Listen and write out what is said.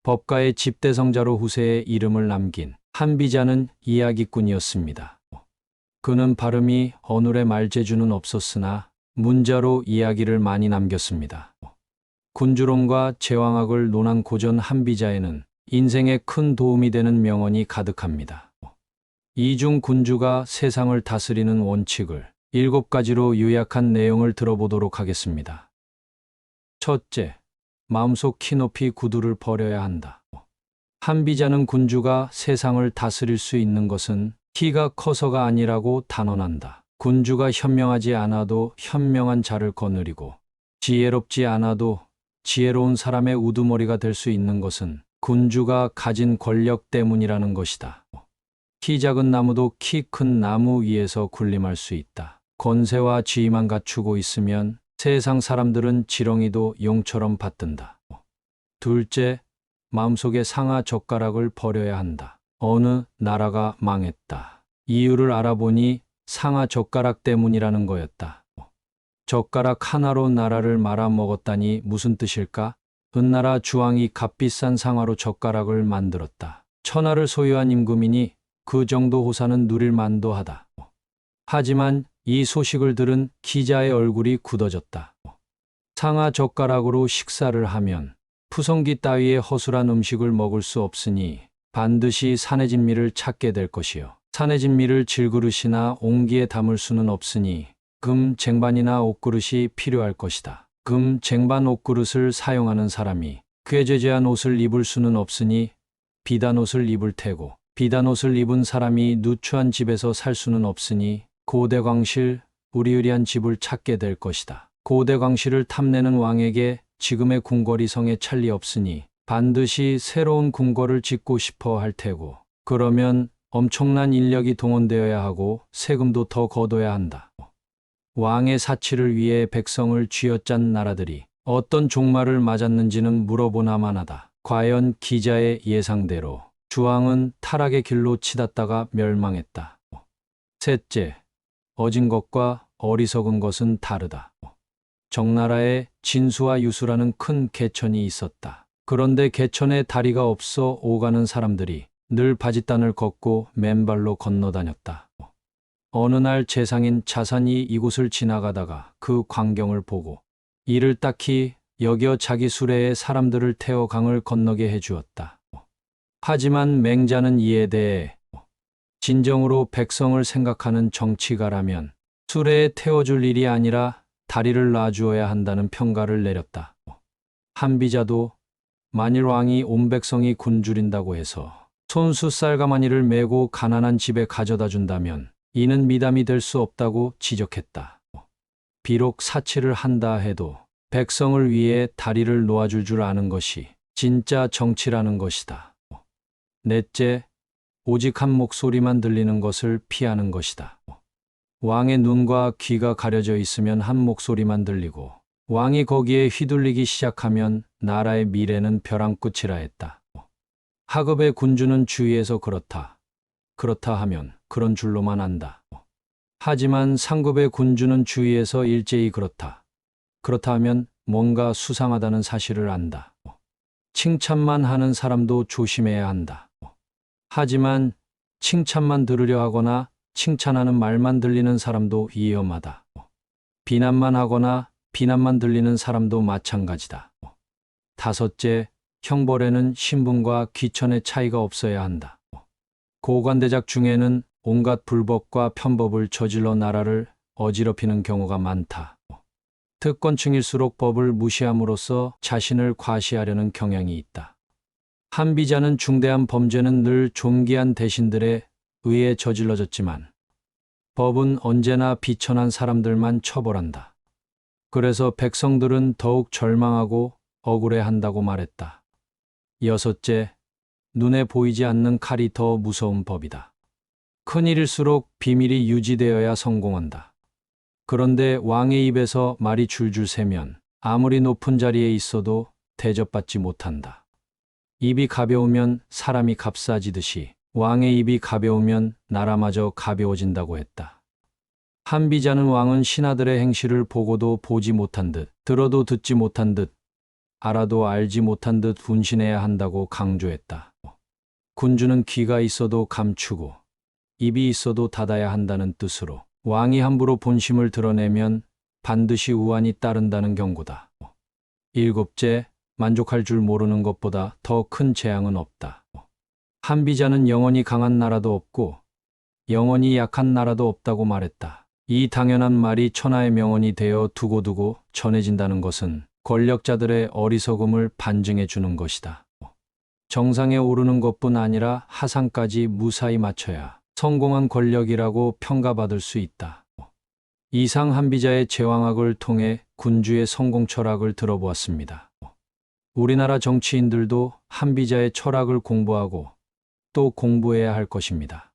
법가의 집대성자로 후세에 이름을 남긴 한비자는 이야기꾼이었습니다. 그는 발음이 어눌해 말재주는 없었으나 문자로 이야기를 많이 남겼습니다. 군주론과 제왕학을 논한 고전 한비자에는 인생에 큰 도움이 되는 명언이 가득합니다. 이중 군주가 세상을 다스리는 원칙을 7가지로 요약한 내용을 들어보도록 하겠습니다. 첫째, 마음속 키높이 구두를 버려야 한다. 한비자는 군주가 세상을 다스릴 수 있는 것은 키가 커서가 아니라고 단언한다. 군주가 현명하지 않아도 현명한 자를 거느리고 지혜롭지 않아도 지혜로운 사람의 우두머리가 될 수 있는 것은 군주가 가진 권력 때문이라는 것이다. 키 작은 나무도 키 큰 나무 위에서 군림할 수 있다. 권세와 지위만 갖추고 있으면 세상 사람들은 지렁이도 용처럼 받든다. 둘째, 마음속에 상하 젓가락을 버려야 한다. 어느 나라가 망했다. 이유를 알아보니 상하 젓가락 때문이라는 거였다. 젓가락 하나로 나라를 말아먹었다니 무슨 뜻일까? 은나라 주왕이 값비싼 상하로 젓가락을 만들었다. 천하를 소유한 임금이니 그 정도 호사는 누릴 만도 하다. 하지만 이 소식을 들은 기자의 얼굴이 굳어졌다. 상하 젓가락으로 식사를 하면 푸성기 따위의 허술한 음식을 먹을 수 없으니 반드시 산해진미를 찾게 될 것이요. 산해진미를 질그릇이나 옹기에 담을 수는 없으니 금 쟁반이나 옷그릇이 필요할 것이다. 금 쟁반 옷그릇을 사용하는 사람이 꾀죄죄한 옷을 입을 수는 없으니 비단 옷을 입을 테고 비단 옷을 입은 사람이 누추한 집에서 살 수는 없으니 고대광실 우리의리한 집을 찾게 될 것이다. 고대광실을 탐내는 왕에게 지금의 궁궐이 성에 찰리 없으니 반드시 새로운 궁궐을 짓고 싶어 할 테고 그러면 엄청난 인력이 동원되어야 하고 세금도 더 걷어야 한다. 왕의 사치를 위해 백성을 쥐어짠 나라들이 어떤 종말을 맞았는지는 물어보나만 하다. 과연 기자의 예상대로 주왕은 타락의 길로 치닫다가 멸망했다. 셋째, 어진 것과 어리석은 것은 다르다. 정나라에 진수와 유수라는 큰 개천이 있었다. 그런데 개천에 다리가 없어 오가는 사람들이 늘 바짓단을 걷고 맨발로 건너다녔다. 어느 날 재상인 자산이 이곳을 지나가다가 그 광경을 보고 이를 딱히 여겨 자기 수레에 사람들을 태워 강을 건너게 해주었다. 하지만 맹자는 이에 대해 진정으로 백성을 생각하는 정치가라면 수레에 태워줄 일이 아니라 다리를 놔주어야 한다는 평가를 내렸다. 한비자도 만일 왕이 온 백성이 굶주린다고 해서 손수 쌀가마니를 메고 가난한 집에 가져다 준다면 이는 미담이 될 수 없다고 지적했다. 비록 사치를 한다 해도 백성을 위해 다리를 놓아줄 줄 아는 것이 진짜 정치라는 것이다. 넷째, 오직 한 목소리만 들리는 것을 피하는 것이다. 왕의 눈과 귀가 가려져 있으면 한 목소리만 들리고 왕이 거기에 휘둘리기 시작하면 나라의 미래는 벼랑 끝이라 했다. 하급의 군주는 주위에서 그렇다 하면 그런 줄로만 안다. 하지만 상급의 군주는 주위에서 일제히 그렇다 하면 뭔가 수상하다는 사실을 안다. 칭찬만 하는 사람도 조심해야 한다. 하지만 칭찬만 들으려 하거나 칭찬하는 말만 들리는 사람도 위험하다. 비난만 하거나 비난만 들리는 사람도 마찬가지다. 다섯째, 형벌에는 신분과 귀천의 차이가 없어야 한다. 고관대작 중에는 온갖 불법과 편법을 저질러 나라를 어지럽히는 경우가 많다. 특권층일수록 법을 무시함으로써 자신을 과시하려는 경향이 있다. 한비자는 중대한 범죄는 늘 존귀한 대신들에 의해 저질러졌지만 법은 언제나 비천한 사람들만 처벌한다. 그래서 백성들은 더욱 절망하고 억울해한다고 말했다. 여섯째, 눈에 보이지 않는 칼이 더 무서운 법이다. 큰일일수록 비밀이 유지되어야 성공한다. 그런데 왕의 입에서 말이 줄줄 새면 아무리 높은 자리에 있어도 대접받지 못한다. 입이 가벼우면 사람이 값싸지듯이 왕의 입이 가벼우면 나라마저 가벼워진다고 했다. 한비자는 왕은 신하들의 행실을 보고도 보지 못한 듯, 들어도 듣지 못한 듯, 알아도 알지 못한 듯 분신해야 한다고 강조했다. 군주는 귀가 있어도 감추고 입이 있어도 닫아야 한다는 뜻으로 왕이 함부로 본심을 드러내면 반드시 우환이 따른다는 경고다. 일곱째, 만족할 줄 모르는 것보다 더 큰 재앙은 없다. 한비자는 영원히 강한 나라도 없고 영원히 약한 나라도 없다고 말했다. 이 당연한 말이 천하의 명언이 되어 두고두고 전해진다는 것은 권력자들의 어리석음을 반증해 주는 것이다. 정상에 오르는 것뿐 아니라 하상까지 무사히 마쳐야 성공한 권력이라고 평가받을 수 있다. 이상 한비자의 제왕학을 통해 군주의 성공 철학을 들어보았습니다. 우리나라 정치인들도 한비자의 철학을 공부하고 또 공부해야 할 것입니다.